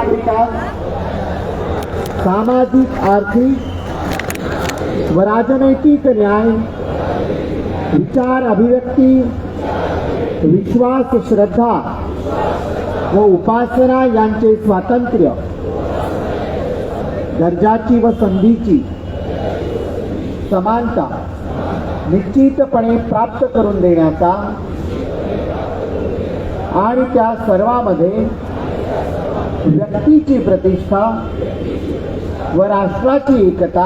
सर्वांगीण विकास, सामाजिक आर्थिक व राजनैतिक न्याय, विचार अभिव्यक्ती, विश्वास श्रद्धा व उपासना यांचे स्वातंत्र्य, दर्जाची व संधीची समानता निश्चितपणे प्राप्त करून देण्याचा आणि त्या सर्वांमध्ये व्यक्तीची प्रतिष्ठा व राष्ट्राची एकता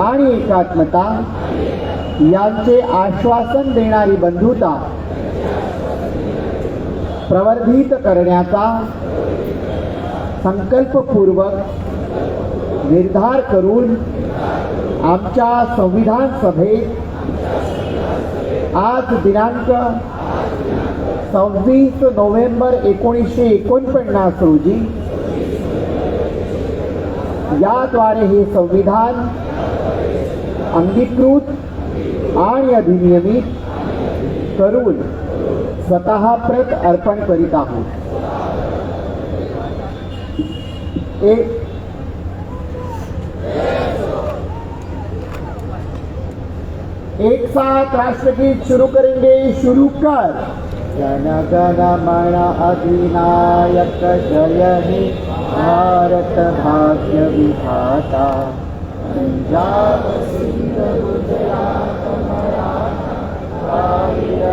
आणि एकात्मता यांचे आश्वासन देणारी बंधुता प्रवर्धित करण्याचा संकल्पपूर्वक निर्धार करून आमच्या संविधान सभेत आज दिनांक 26 नोव्हेंबर 1949 रोजी याद्वारे हे संविधान अंगीकृत आणि अधिनियमित करून स्वतः प्रत अर्पण करीत आहोत। एक साथ राष्ट्रगीत शुरू करेंगे। शुरू कर। जन गण मन अधिनायक जय हे भारत भाग्य विधाता, पंजाब सिंध गुजरात मराठा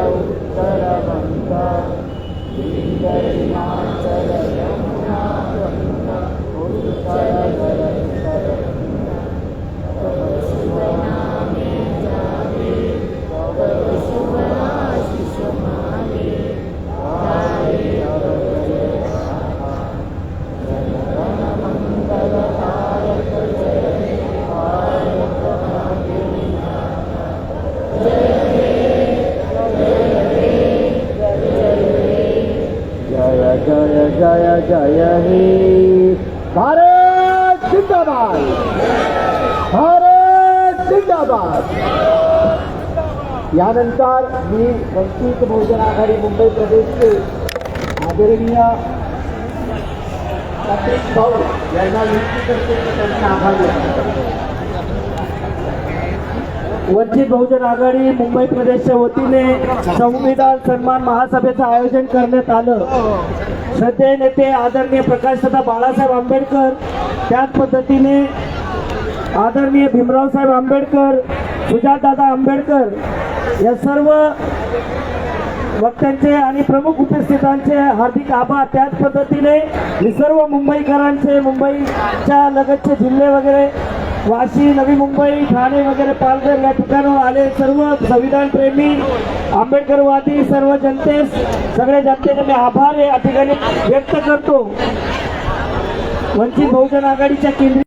उत्तर बंगा हिमाचल यमुना गंगा उत्तर जय जय जय हे भारत जिंदाबाद, भारत जिंदाबाद। यानंतर मी वंचित बहुजन आघाडी मुंबई प्रदेशचे आदरणीय भाऊ यांना विनंती करते की त्यांचा आभार व्यक्त करतो। वंचित बहुजन आघाडी मुंबई प्रदेशच्या वतीने संविधान सन्मान महासभेचं आयोजन करण्यात आलं। श्रद्धेय नेते आदरणीय प्रकाशदादा बाळासाहेब आंबेडकर, त्याच पद्धतीने आदरणीय भीमराव साहेब आंबेडकर, सुजातदादा आंबेडकर या सर्व वक्त्यांचे आणि प्रमुख उपस्थितांचे हार्दिक आभार। त्याच पद्धतीने मी सर्व मुंबईकरांचे, मुंबईच्या लगतचे जिल्हे वगैरे वाशी, नवी मुंबई, ठाणे वगैरे पालघर या ठिकाणावर आले सर्व संविधान प्रेमी, आंबेडकरवादी सर्व जनतेस, सगळ्या जनतेचे मी आभार या ठिकाणी व्यक्त करतो। वंचित बहुजन आघाडीच्या केंद्रीय